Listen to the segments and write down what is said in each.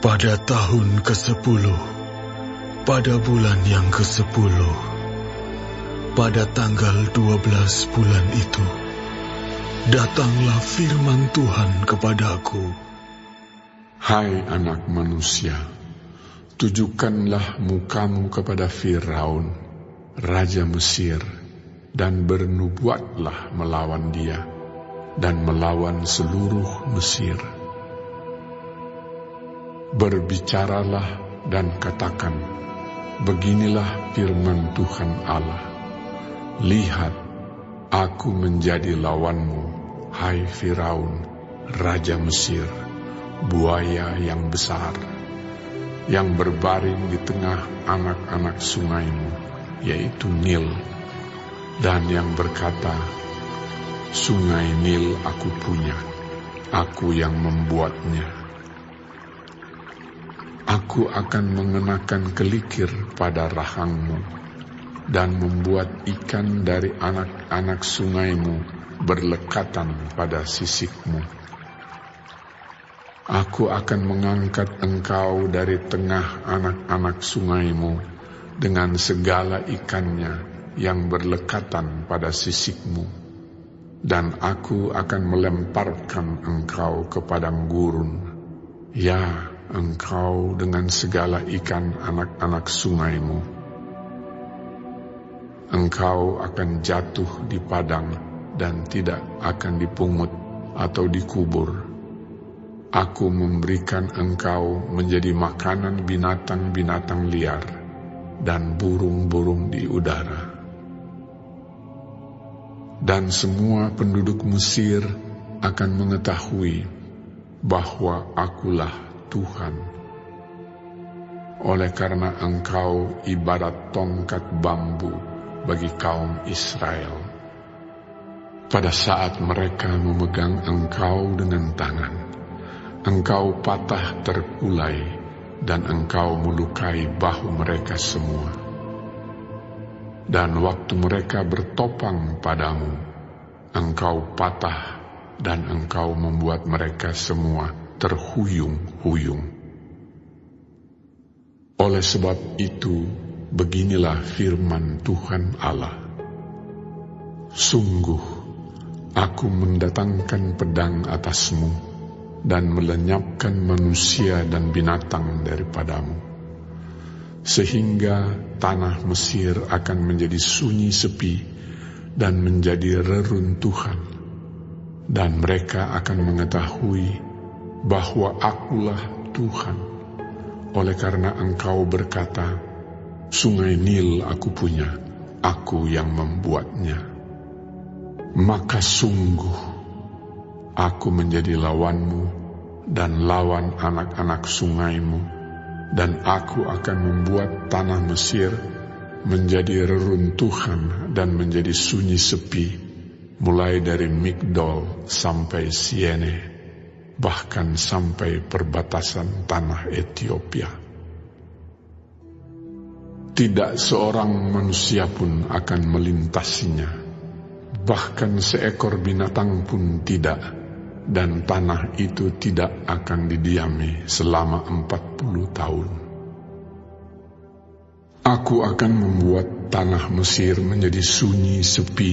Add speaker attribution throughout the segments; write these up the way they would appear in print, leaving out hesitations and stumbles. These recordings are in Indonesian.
Speaker 1: Pada tahun ke-10, pada bulan yang ke-10, pada tanggal 12 bulan itu, datanglah firman Tuhan kepadaku.
Speaker 2: Hai anak manusia, tujukanlah mukamu kepada Firaun, raja Mesir, dan bernubuatlah melawan dia, dan melawan seluruh Mesir. Berbicaralah dan katakan, beginilah firman Tuhan Allah. Lihat, aku menjadi lawanmu, hai Firaun, raja Mesir, buaya yang besar, yang berbaring di tengah anak-anak sungaimu, yaitu Nil, dan yang berkata, sungai Nil aku punya, aku yang membuatnya. Aku akan mengenakan kelikir pada rahangmu, dan membuat ikan dari anak-anak sungaimu berlekatan pada sisikmu. Aku akan mengangkat engkau dari tengah anak-anak sungaimu dengan segala ikannya yang berlekatan pada sisikmu, dan aku akan melemparkan engkau ke padang gurun. Ya, engkau dengan segala ikan anak-anak sungaimu. Engkau akan jatuh di padang dan tidak akan dipungut atau dikubur. Aku memberikan engkau menjadi makanan binatang-binatang liar dan burung-burung di udara. Dan semua penduduk Mesir akan mengetahui bahwa akulah Tuhan. Oleh karena engkau ibarat tongkat bambu bagi kaum Israel. Pada saat mereka memegang engkau dengan tangan, engkau patah terkulai dan engkau melukai bahu mereka semua. Dan waktu mereka bertopang padamu, engkau patah dan engkau membuat mereka semua terhuyung-huyung. Oleh sebab itu, beginilah firman Tuhan Allah. Sungguh, aku mendatangkan pedang atasmu dan melenyapkan manusia dan binatang daripadamu, sehingga tanah Mesir akan menjadi sunyi sepi dan menjadi reruntuhan, dan mereka akan mengetahui bahwa akulah Tuhan, oleh karena engkau berkata, sungai Nil aku punya, aku yang membuatnya. Maka sungguh, aku menjadi lawanmu dan lawan anak-anak sungaimu, dan aku akan membuat tanah Mesir menjadi reruntuhan dan menjadi sunyi sepi, mulai dari Migdol sampai Siene, bahkan sampai perbatasan tanah Ethiopia. Tidak seorang manusia pun akan melintasinya, bahkan seekor binatang pun tidak, dan tanah itu tidak akan didiami selama 40 tahun. Aku akan membuat tanah Mesir menjadi sunyi sepi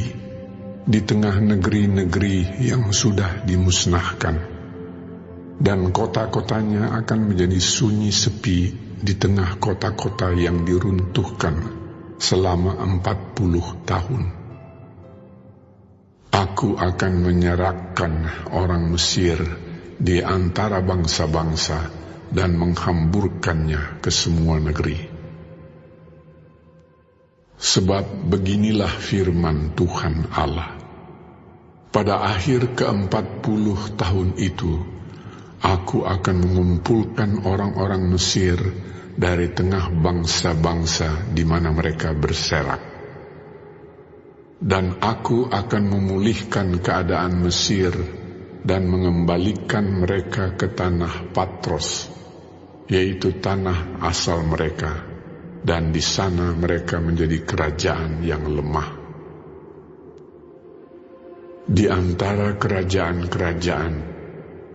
Speaker 2: di tengah negeri-negeri yang sudah dimusnahkan, dan kota-kotanya akan menjadi sunyi sepi di tengah kota-kota yang diruntuhkan selama 40 tahun. Aku akan menyerahkan orang Mesir di antara bangsa-bangsa dan menghamburkannya ke semua negeri. Sebab beginilah firman Tuhan Allah. Pada akhir ke-40 tahun itu, aku akan mengumpulkan orang-orang Mesir dari tengah bangsa-bangsa di mana mereka berserak. Dan aku akan memulihkan keadaan Mesir dan mengembalikan mereka ke tanah Patros, yaitu tanah asal mereka, dan di sana mereka menjadi kerajaan yang lemah. Di antara kerajaan-kerajaan,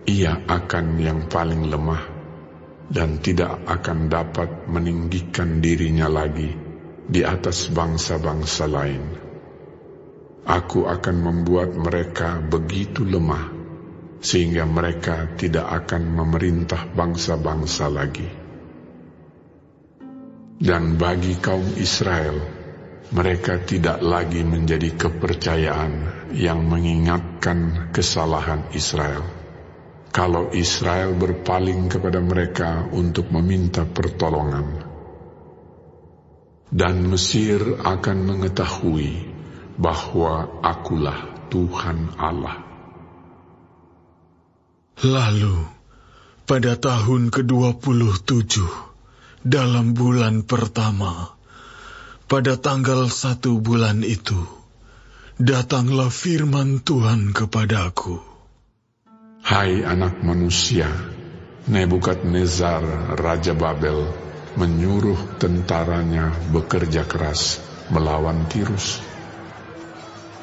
Speaker 2: ia akan yang paling lemah, dan tidak akan dapat meninggikan dirinya lagi di atas bangsa-bangsa lain. Aku akan membuat mereka begitu lemah, sehingga mereka tidak akan memerintah bangsa-bangsa lagi. Dan bagi kaum Israel, mereka tidak lagi menjadi kepercayaan yang mengingatkan kesalahan Israel. Kalau Israel berpaling kepada mereka untuk meminta pertolongan, dan Mesir akan mengetahui bahwa Akulah Tuhan Allah.
Speaker 1: Lalu, pada tahun ke-27, dalam bulan pertama, pada tanggal 1 bulan itu, datanglah firman Tuhan kepadaku.
Speaker 2: Hai anak manusia, Nebukadnezar Raja Babel menyuruh tentaranya bekerja keras melawan Tirus.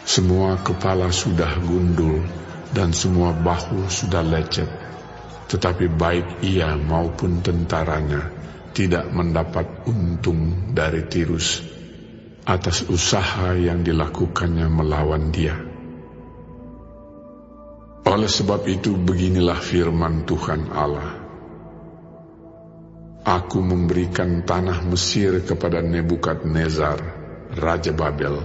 Speaker 2: Semua kepala sudah gundul dan semua bahu sudah lecet, tetapi baik ia maupun tentaranya tidak mendapat untung dari Tirus atas usaha yang dilakukannya melawan dia. Oleh sebab itu beginilah firman Tuhan Allah. Aku memberikan tanah Mesir kepada Nebukadnezar Raja Babel,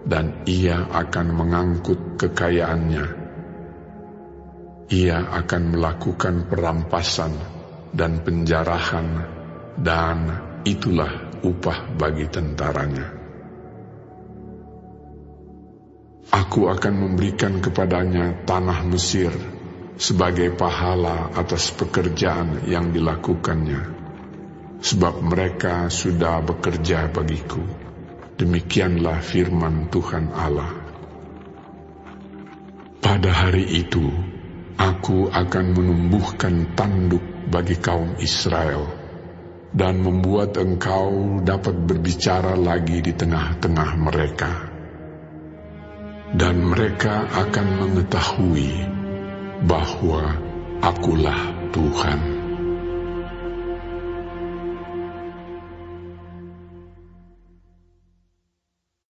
Speaker 2: dan ia akan mengangkut kekayaannya. Ia akan melakukan perampasan dan penjarahan, dan itulah upah bagi tentaranya. Aku akan memberikan kepadanya tanah Mesir sebagai pahala atas pekerjaan yang dilakukannya, sebab mereka sudah bekerja bagiku. Demikianlah firman Tuhan Allah. Pada hari itu, aku akan menumbuhkan tanduk bagi kaum Israel, dan membuat engkau dapat berbicara lagi di tengah-tengah mereka. Dan mereka akan mengetahui bahwa Akulah Tuhan.